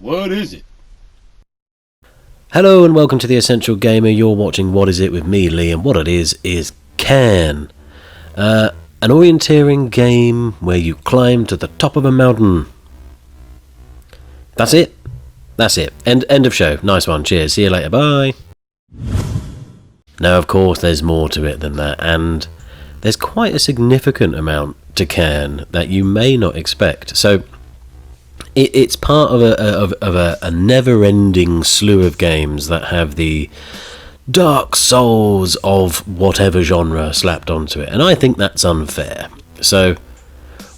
What is it? Hello and welcome to The Essential Gamer. You're watching What Is It with me, Lee, and what it is Cairn. An orienteering game where you climb to the top of a mountain. That's it. End of show. Nice one. Cheers. See you later. Bye. Now, of course, there's more to it than that, and there's quite a significant amount to Cairn that you may not expect. So, it's part of a never-ending slew of games that have the dark souls of whatever genre slapped onto it, and I think that's unfair. So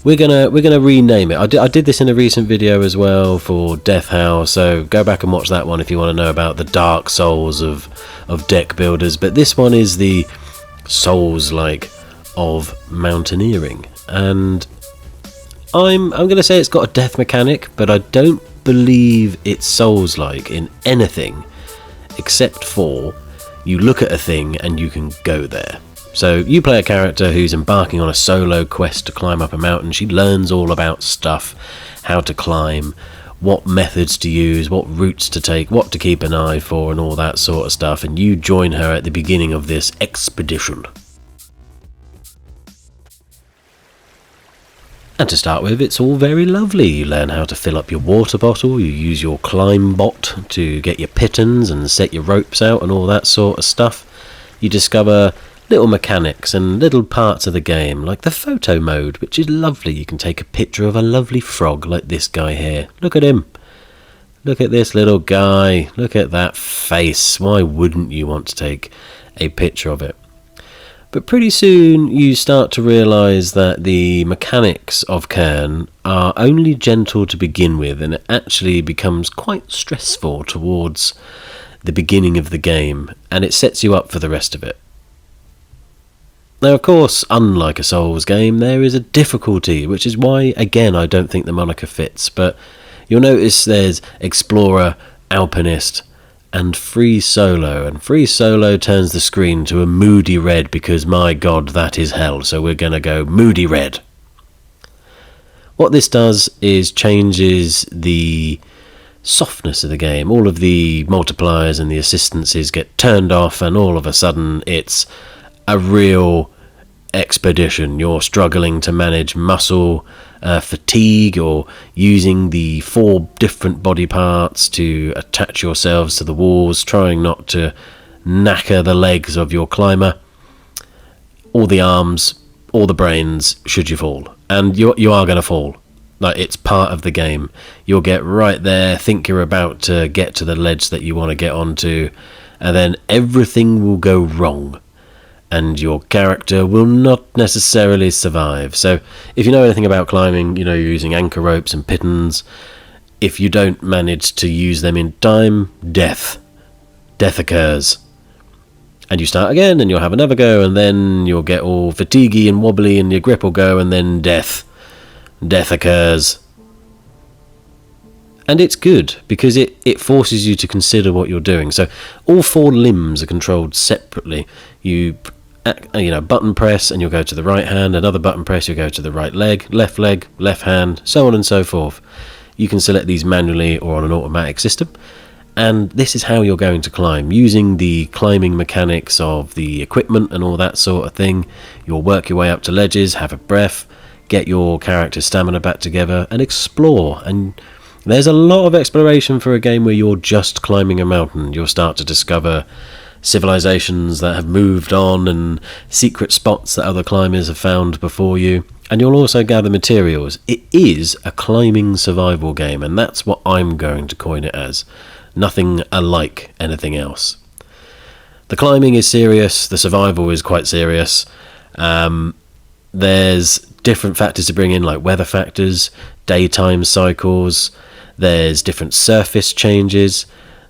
we're gonna rename it. I did this in a recent video as well for Death House, so go back and watch that one if you want to know about the dark souls of deck builders. But this one is the Souls-like of mountaineering, and I'm going to say it's got a death mechanic, but I don't believe it's Souls-like in anything except for you look at a thing and you can go there. So you play a character who's embarking on a solo quest to climb up a mountain. She learns all about stuff, how to climb, what methods to use, what routes to take, what to keep an eye for, and all that sort of stuff. And you join her at the beginning of this expedition. And to start with, it's all very lovely. You learn how to fill up your water bottle, you use your climb bot to get your pittons and set your ropes out and all that sort of stuff. You discover little mechanics and little parts of the game, like the photo mode, which is lovely. You can take a picture of a lovely frog like this guy here. Look at him. Look at this little guy. Look at that face. Why wouldn't you want to take a picture of it? But pretty soon you start to realise that the mechanics of Cairn are only gentle to begin with, and it actually becomes quite stressful towards the beginning of the game, and it sets you up for the rest of it. Now, of course, unlike a Souls game, there is a difficulty, which is why, again, I don't think the moniker fits, but you'll notice there's Explorer, Alpinist, and Free Solo, and Free Solo turns the screen to a moody red because, my god, that is hell, so we're going to go moody red. What this does is changes the softness of the game. All of the multipliers and the assistances get turned off, and all of a sudden it's a real expedition. You're struggling to manage muscle fatigue, or using the 4 different body parts to attach yourselves to the walls, trying not to knacker the legs of your climber, or the arms, or the brains, should you fall. And you are going to fall. Like, it's part of the game. You'll get right there, think you're about to get to the ledge that you want to get onto, and then everything will go wrong, and your character will not necessarily survive. So if you know anything about climbing, you know you're using anchor ropes and pittons. If you don't manage to use them in time, death occurs. And you start again, and you'll have another go, and then you'll get all fatiguey and wobbly, and your grip will go, and then death occurs. And it's good, because it forces you to consider what you're doing. So all 4 limbs are controlled separately. You button press and you'll go to the right hand, another button press, you'll go to the right leg, left hand, so on and so forth. You can select these manually or on an automatic system, and this is how you're going to climb, using the climbing mechanics of the equipment and all that sort of thing. You'll work your way up to ledges, have a breath, get your character's stamina back together, and explore. And there's a lot of exploration for a game where you're just climbing a mountain. You'll start to discover civilizations that have moved on, and secret spots that other climbers have found before you, and you'll also gather materials. It is a climbing survival game, and that's what I'm going to coin it as. Nothing alike anything else. The climbing is serious, the survival is quite serious. There's different factors to bring in, like weather factors, daytime cycles, there's different surface changes,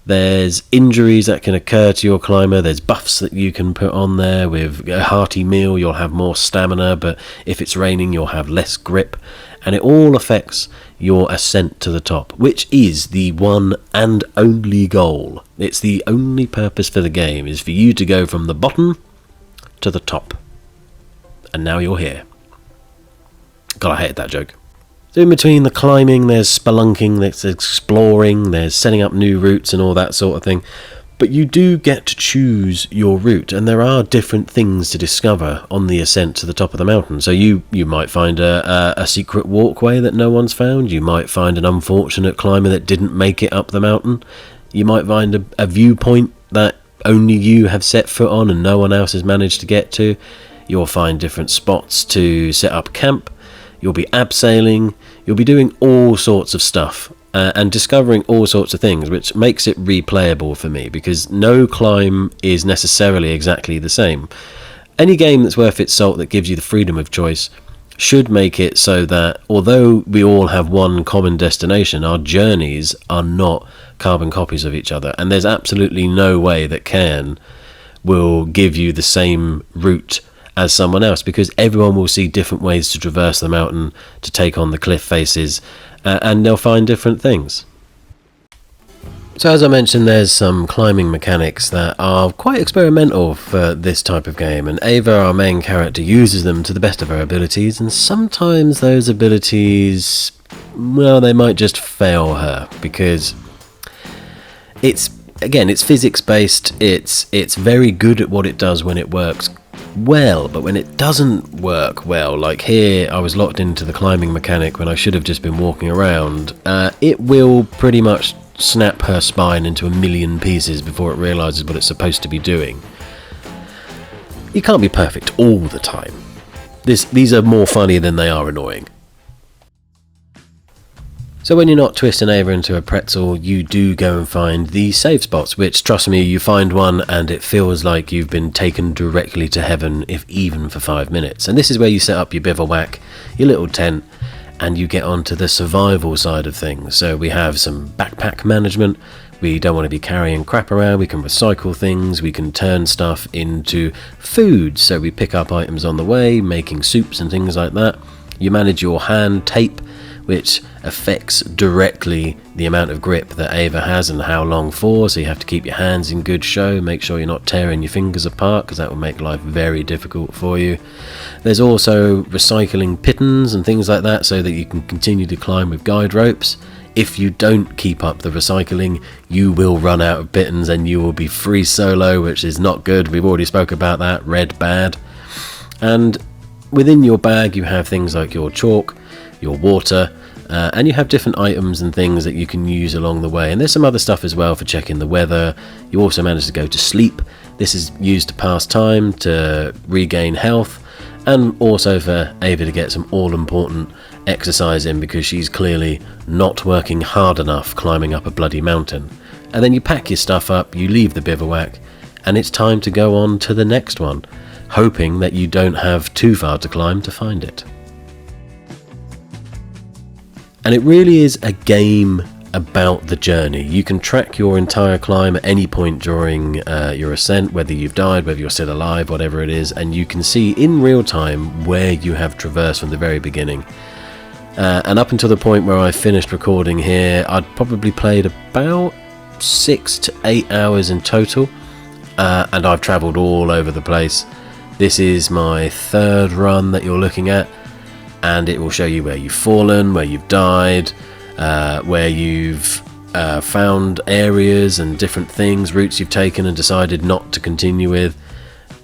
there's injuries that can occur to your climber, there's buffs that you can put on there. With a hearty meal you'll have more stamina, but if it's raining you'll have less grip, and it all affects your ascent to the top, which is the one and only goal. It's the only purpose for the game, is for you to go from the bottom to the top. And now you're here. God, I hated that joke. So in between the climbing, there's spelunking, there's exploring, there's setting up new routes and all that sort of thing. But you do get to choose your route, and there are different things to discover on the ascent to the top of the mountain. So you might find a secret walkway that no one's found. You might find an unfortunate climber that didn't make it up the mountain. You might find a viewpoint that only you have set foot on and no one else has managed to get to. You'll find different spots to set up camp. You'll be abseiling, you'll be doing all sorts of stuff and discovering all sorts of things, which makes it replayable for me, because no climb is necessarily exactly the same. Any game that's worth its salt that gives you the freedom of choice should make it so that although we all have one common destination, our journeys are not carbon copies of each other, and there's absolutely no way that Cairn will give you the same route as someone else, because everyone will see different ways to traverse the mountain, to take on the cliff faces, and they'll find different things. So as I mentioned, there's some climbing mechanics that are quite experimental for this type of game, and Ava, our main character, uses them to the best of her abilities, and sometimes those abilities, well, they might just fail her, because it's physics based, it's very good at what it does when it works well, but when it doesn't work well, like here I was locked into the climbing mechanic when I should have just been walking around, it will pretty much snap her spine into a million pieces before it realises what it's supposed to be doing. You can't be perfect all the time. These are more funny than they are annoying. So when you're not twisting Ava into a pretzel, you do go and find the save spots, which, trust me, you find one and it feels like you've been taken directly to heaven, if even for 5 minutes. And this is where you set up your bivouac, your little tent, and you get onto the survival side of things. So we have some backpack management. We don't want to be carrying crap around. We can recycle things. We can turn stuff into food. So we pick up items on the way, making soups and things like that. You manage your hand tape, which affects directly the amount of grip that Ava has and how long for, so you have to keep your hands in good show, make sure you're not tearing your fingers apart, because that will make life very difficult for you. There's also recycling pittons and things like that, so that you can continue to climb with guide ropes. If you don't keep up the recycling, you will run out of pittons and you will be free solo, which is not good. We've already spoke about that, red bad. And within your bag you have things like your chalk, your water, and you have different items and things that you can use along the way. And there's some other stuff as well for checking the weather. You also manage to go to sleep. This is used to pass time, to regain health, and also for Ava to get some all-important exercise in, because she's clearly not working hard enough climbing up a bloody mountain. And then you pack your stuff up, you leave the bivouac, and it's time to go on to the next one, hoping that you don't have too far to climb to find it. And it really is a game about the journey. You can track your entire climb at any point during your ascent, whether you've died, whether you're still alive, whatever it is, and you can see in real time where you have traversed from the very beginning. And up until the point where I finished recording here, I'd probably played about 6 to 8 hours in total, and I've travelled all over the place. This is my third run that you're looking at, and it will show you where you've fallen, where you've died, where you've found areas and different things, routes you've taken and decided not to continue with.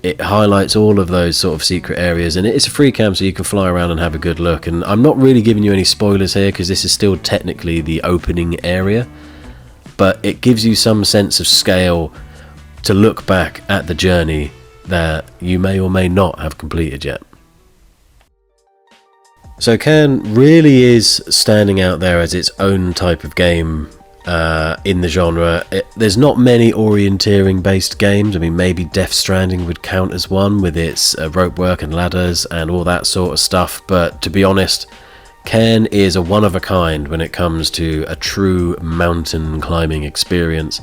It highlights all of those sort of secret areas, and it's a free camp, so you can fly around and have a good look. And I'm not really giving you any spoilers here, because this is still technically the opening area, but it gives you some sense of scale to look back at the journey that you may or may not have completed yet. So Cairn really is standing out there as its own type of game in the genre. There's not many orienteering based games. I mean, maybe Death Stranding would count as one, with its rope work and ladders and all that sort of stuff, but to be honest, Cairn is a one of a kind when it comes to a true mountain climbing experience.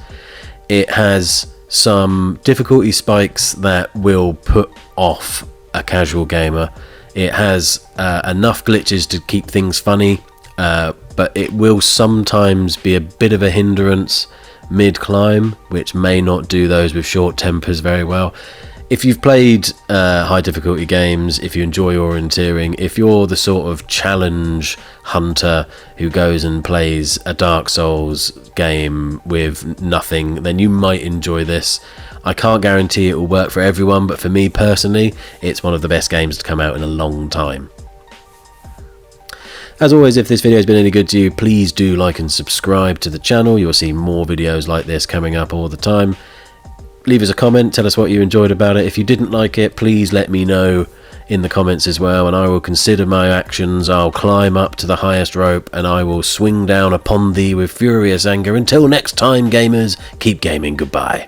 It has some difficulty spikes that will put off a casual gamer. It has enough glitches to keep things funny, but it will sometimes be a bit of a hindrance mid-climb, which may not do those with short tempers very well. If you've played high difficulty games, if you enjoy orienteering, if you're the sort of challenge hunter who goes and plays a Dark Souls game with nothing, then you might enjoy this. I can't guarantee it will work for everyone, but for me personally, it's one of the best games to come out in a long time. As always, if this video has been any good to you, please do like and subscribe to the channel. You'll see more videos like this coming up all the time. Leave us a comment, tell us what you enjoyed about it. If you didn't like it, please let me know in the comments as well, and I will consider my actions. I'll climb up to the highest rope and I will swing down upon thee with furious anger. Until next time, gamers, keep gaming. Goodbye.